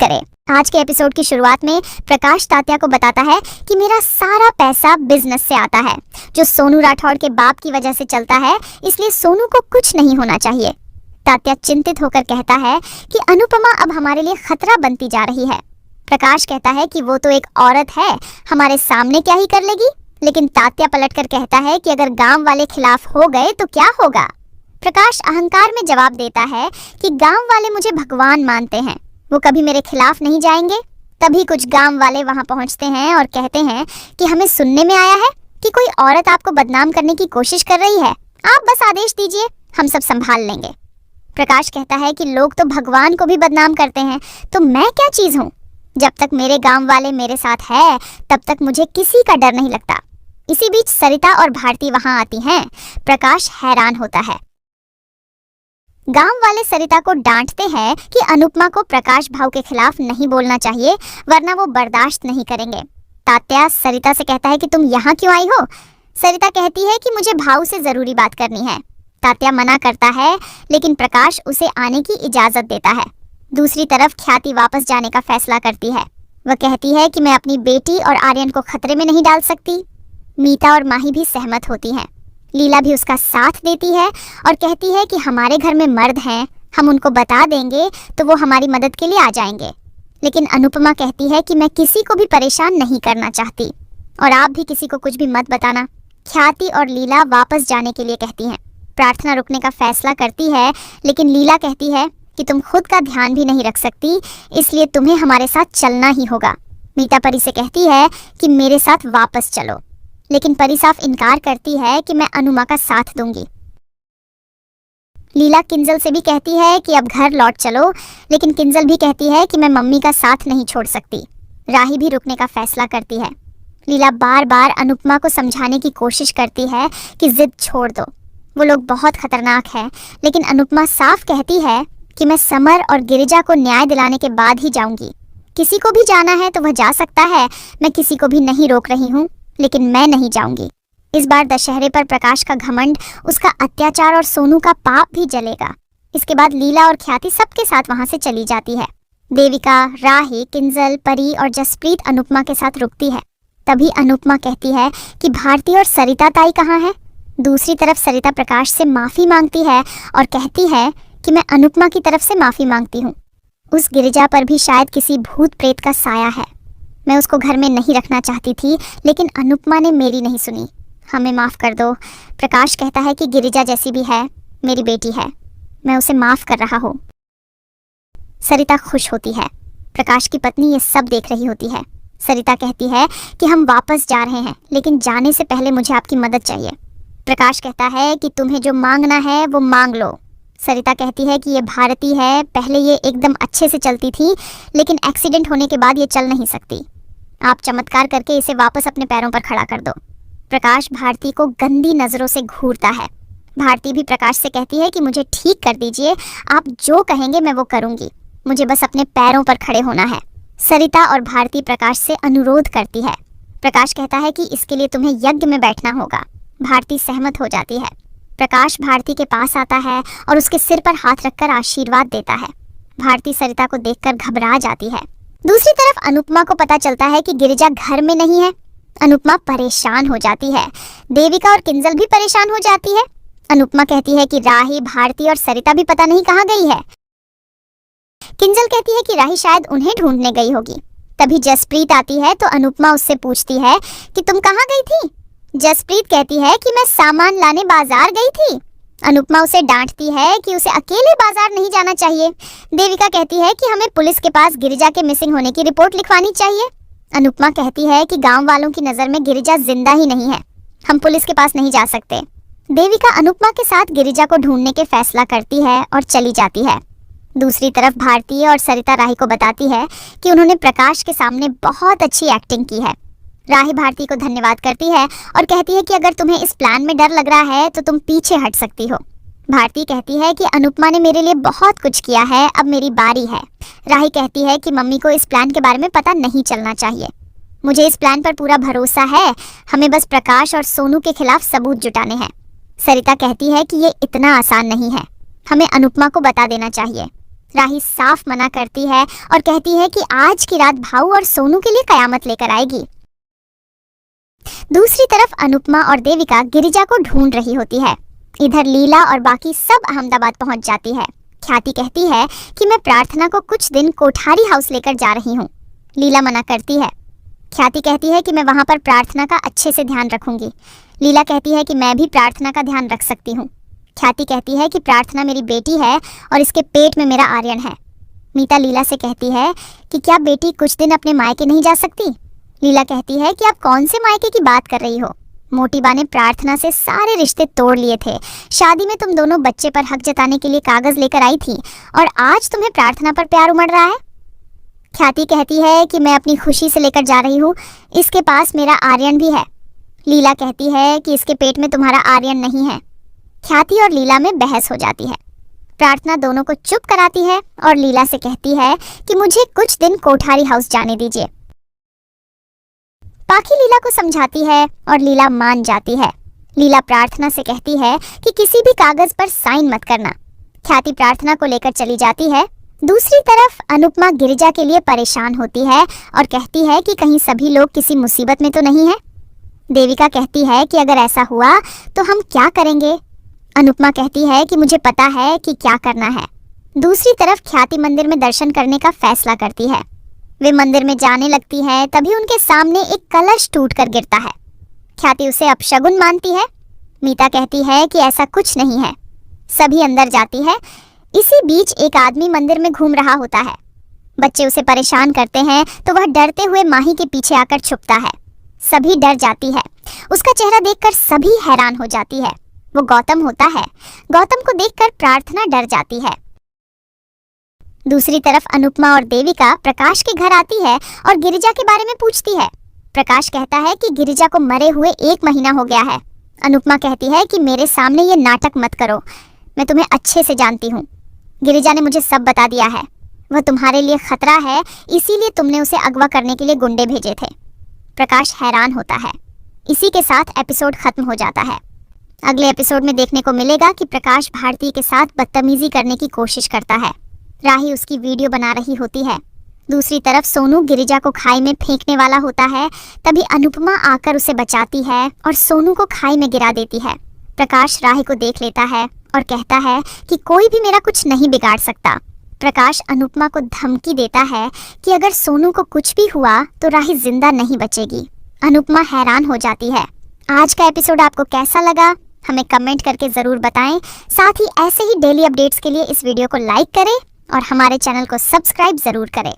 करें। आज के एपिसोड की शुरुआत में प्रकाश तात्या को बताता है कि मेरा सारा पैसा बिजनेस से आता है, जो सोनू राठौड़ के बाप की वजह से चलता है, इसलिए सोनू को कुछ नहीं होना चाहिए। तात्या चिंतित होकर कहता है कि अनुपमा अब हमारे लिए खतरा बनती जा रही है। प्रकाश कहता है कि वो तो एक औरत है, हमारे सामने क्या ही कर लेगी। लेकिन तात्या पलटकर कहता है कि अगर गांव वाले खिलाफ हो गए तो क्या होगा। प्रकाश अहंकार में जवाब देता है कि गांव वाले मुझे भगवान मानते हैं, वो कभी मेरे खिलाफ नहीं जाएंगे। तभी कुछ गांव वाले वहां पहुंचते हैं और कहते हैं कि हमें सुनने में आया है कि कोई औरत आपको बदनाम करने की कोशिश कर रही है, आप बस आदेश दीजिए, हम सब संभाल लेंगे। प्रकाश कहता है कि लोग तो भगवान को भी बदनाम करते हैं, तो मैं क्या चीज हूँ। जब तक मेरे गांव वाले मेरे साथ है तब तक मुझे किसी का डर नहीं लगता। इसी बीच सरिता और भारती वहां आती हैं। प्रकाश हैरान होता है। गांव वाले सरिता को डांटते हैं कि अनुपमा को प्रकाश भाऊ के खिलाफ नहीं बोलना चाहिए, वरना वो बर्दाश्त नहीं करेंगे। तात्या सरिता से कहता है कि तुम यहाँ क्यों आई हो। सरिता कहती है कि मुझे भाऊ से जरूरी बात करनी है। तात्या मना करता है, लेकिन प्रकाश उसे आने की इजाजत देता है। दूसरी तरफ ख्याति वापस जाने का फैसला करती है। वह कहती है कि मैं अपनी बेटी और आर्यन को खतरे में नहीं डाल सकती। मीता और माही भी सहमत होती हैं। लीला भी उसका साथ देती है और कहती है कि हमारे घर में मर्द हैं, हम उनको बता देंगे तो वो हमारी मदद के लिए आ जाएंगे। लेकिन अनुपमा कहती है कि मैं किसी को भी परेशान नहीं करना चाहती और आप भी किसी को कुछ भी मत बताना। ख्याति और लीला वापस जाने के लिए कहती हैं। प्रार्थना रुकने का फैसला करती है, लेकिन लीला कहती है कि तुम खुद का ध्यान भी नहीं रख सकती, इसलिए तुम्हें हमारे साथ चलना ही होगा। मीता परी से कहती है कि मेरे साथ वापस चलो, लेकिन परी साफ इनकार करती है कि मैं अनुमा का साथ दूंगी। लीला किंजल से भी कहती है कि अब घर लौट चलो, लेकिन किंजल भी कहती है कि मैं मम्मी का साथ नहीं छोड़ सकती। राही भी रुकने का फैसला करती है। लीला बार बार अनुपमा को समझाने की कोशिश करती है कि जिद छोड़ दो, वो लोग बहुत खतरनाक है, लेकिन अनुपमा साफ कहती है कि मैं समर और गिरिजा को न्याय दिलाने के बाद ही जाऊंगी। किसी को भी जाना है तो वह जा सकता है, मैं किसी को भी नहीं रोक रही हूँ, लेकिन मैं नहीं जाऊंगी। इस बार दशहरे पर प्रकाश का घमंड, उसका अत्याचार और सोनू का पाप भी जलेगा। इसके बाद लीला और ख्याति सबके साथ वहां से चली जाती है। देविका, राही, किंजल, परी और जसप्रीत अनुपमा के साथ रुकती है। तभी अनुपमा कहती है कि भारती और सरिता ताई कहाँ है। दूसरी तरफ सरिता प्रकाश से माफी मांगती है और कहती है कि मैं अनुपमा की तरफ से माफी मांगती हूँ। उस गिरिजा पर भी शायद किसी भूत प्रेत का साया है। मैं उसको घर में नहीं रखना चाहती थी, लेकिन अनुपमा ने मेरी नहीं सुनी, हमें माफ़ कर दो। प्रकाश कहता है कि गिरिजा जैसी भी है, मेरी बेटी है, मैं उसे माफ़ कर रहा हूँ। सरिता खुश होती है। प्रकाश की पत्नी ये सब देख रही होती है। सरिता कहती है कि हम वापस जा रहे हैं, लेकिन जाने से पहले मुझे आपकी मदद चाहिए। प्रकाश कहता है कि तुम्हें जो मांगना है वो मांग लो। सरिता कहती है कि ये भारती है, पहले ये एकदम अच्छे से चलती थी, लेकिन एक्सीडेंट होने के बाद ये चल नहीं सकती। आप चमत्कार करके इसे वापस अपने पैरों पर खड़ा कर दो। प्रकाश भारती को गंदी नजरों से घूरता है। भारती भी प्रकाश से कहती है कि मुझे ठीक कर दीजिए, आप जो कहेंगे मैं वो करूंगी, मुझे बस अपने पैरों पर खड़े होना है। सरिता और भारती प्रकाश से अनुरोध करती है। प्रकाश कहता है कि इसके लिए तुम्हें यज्ञ में बैठना होगा। भारती सहमत हो जाती है। प्रकाश भारती के पास आता है और उसके सिर पर हाथ रखकर आशीर्वाद देता है। भारती सरिता को देखकर घबरा जाती है। दूसरी तरफ अनुपमा को पता चलता है कि गिरिजा घर में नहीं है। अनुपमा परेशान हो जाती है। देविका और किंजल भी परेशान हो जाती है। अनुपमा कहती है कि राही, भारती और सरिता भी पता नहीं कहाँ गई है। किंजल कहती है कि राही शायद उन्हें ढूंढने गई होगी। तभी जसप्रीत आती है तो अनुपमा उससे पूछती है कि तुम कहाँ गई थी। जसप्रीत कहती है कि मैं सामान लाने बाजार गई थी। अनुपमा उसे डांटती है कि उसे अकेले बाजार नहीं जाना चाहिए। देविका कहती है कि हमें पुलिस के पास गिरिजा के मिसिंग होने की रिपोर्ट लिखवानी चाहिए। अनुपमा कहती है कि गांव वालों की नजर में गिरिजा जिंदा ही नहीं है, हम पुलिस के पास नहीं जा सकते। देविका अनुपमा के साथ गिरिजा को ढूंढने के फैसला करती है और चली जाती है। दूसरी तरफ भारती और सरिता राही को बताती है कि उन्होंने प्रकाश के सामने बहुत अच्छी एक्टिंग की है। राही भारती को धन्यवाद करती है और कहती है कि अगर तुम्हें इस प्लान में डर लग रहा है तो तुम पीछे हट सकती हो। भारती कहती है कि अनुपमा ने मेरे लिए बहुत कुछ किया है, अब मेरी बारी है। राही कहती है कि मम्मी को इस प्लान के बारे में पता नहीं चलना चाहिए। मुझे इस प्लान पर पूरा भरोसा है, हमें बस प्रकाश और सोनू के खिलाफ सबूत जुटाने हैं। सरिता कहती है कि ये इतना आसान नहीं है, हमें अनुपमा को बता देना चाहिए। राही साफ मना करती है और कहती है कि आज की रात भाऊ और सोनू के लिए कयामत लेकर आएगी। दूसरी तरफ अनुपमा और देविका गिरिजा को ढूंढ रही होती है। इधर लीला और बाकी सब अहमदाबाद पहुंच जाती है। ख्याति कहती है कि मैं प्रार्थना को कुछ दिन कोठारी हाउस लेकर जा रही हूँ। लीला मना करती है। ख्याति कहती है कि मैं वहां पर प्रार्थना का अच्छे से ध्यान रखूंगी। लीला कहती है कि मैं भी प्रार्थना का ध्यान रख सकती हूँ। ख्याति कहती है कि प्रार्थना मेरी बेटी है और इसके पेट में मेरा आर्यन है। मीता लीला से कहती है कि क्या बेटी कुछ दिन अपने मायके नहीं जा सकती? लीला कहती है कि आप कौन से मायके की बात कर रही हो? मोटी बा ने प्रार्थना से सारे रिश्ते तोड़ लिए थे। शादी में तुम दोनों बच्चे पर हक जताने के लिए कागज लेकर आई थी और आज तुम्हें प्रार्थना पर प्यार उमड़ रहा है। ख्याति कहती है कि मैं अपनी खुशी से लेकर जा रही हूँ, इसके पास मेरा आर्यन भी है। लीला कहती है कि इसके पेट में तुम्हारा आर्यन नहीं है। ख्याति और लीला में बहस हो जाती है। प्रार्थना दोनों को चुप कराती है और लीला से कहती है कि मुझे कुछ दिन कोठारी हाउस जाने दीजिए। पाखी लीला को समझाती है और लीला मान जाती है। लीला प्रार्थना से कहती है कि किसी भी कागज पर साइन मत करना। ख्याति प्रार्थना को लेकर चली जाती है। दूसरी तरफ अनुपमा गिरिजा के लिए परेशान होती है और कहती है कि कहीं सभी लोग किसी मुसीबत में तो नहीं है। देविका कहती है कि अगर ऐसा हुआ तो हम क्या करेंगे? अनुपमा कहती है कि मुझे पता है कि क्या करना है। दूसरी तरफ ख्याति मंदिर में दर्शन करने का फैसला करती है। वे मंदिर में जाने लगती है, तभी उनके सामने एक कलश टूटकर गिरता है। ख्याति उसे अपशगुन मानती है। मीता कहती है कि ऐसा कुछ नहीं है। सभी अंदर जाती है। इसी बीच एक आदमी मंदिर में घूम रहा होता है। बच्चे उसे परेशान करते हैं तो वह डरते हुए माही के पीछे आकर छुपता है। सभी डर जाती है। उसका चेहरा देखकर सभी हैरान हो जाती है। वो गौतम होता है। गौतम को देखकर प्रार्थना डर जाती है। दूसरी तरफ अनुपमा और देविका प्रकाश के घर आती है और गिरिजा के बारे में पूछती है। प्रकाश कहता है कि गिरिजा को मरे हुए 1 महीना हो गया है। अनुपमा कहती है कि मेरे सामने ये नाटक मत करो, मैं तुम्हें अच्छे से जानती हूँ। गिरिजा ने मुझे सब बता दिया है। वह तुम्हारे लिए खतरा है, इसीलिए तुमने उसे अगवा करने के लिए गुंडे भेजे थे। प्रकाश हैरान होता है। इसी के साथ एपिसोड खत्म हो जाता है। अगले एपिसोड में देखने को मिलेगा कि प्रकाश भारती के साथ बदतमीजी करने की कोशिश करता है। राही उसकी वीडियो बना रही होती है। दूसरी तरफ सोनू गिरिजा को खाई में फेंकने वाला होता है। तभी अनुपमा आकर उसे बचाती है और सोनू को खाई में गिरा देती है। प्रकाश राही को देख लेता है और कहता है कि कोई भी मेरा कुछ नहीं बिगाड़ सकता। प्रकाश अनुपमा को धमकी देता है कि अगर सोनू को कुछ भी हुआ तो राही जिंदा नहीं बचेगी। अनुपमा हैरान हो जाती है। आज का एपिसोड आपको कैसा लगा हमें कमेंट करके ज़रूर बताएं। साथ ही ऐसे ही डेली अपडेट्स के लिए इस वीडियो को लाइक करें और हमारे चैनल को सब्सक्राइब ज़रूर करें।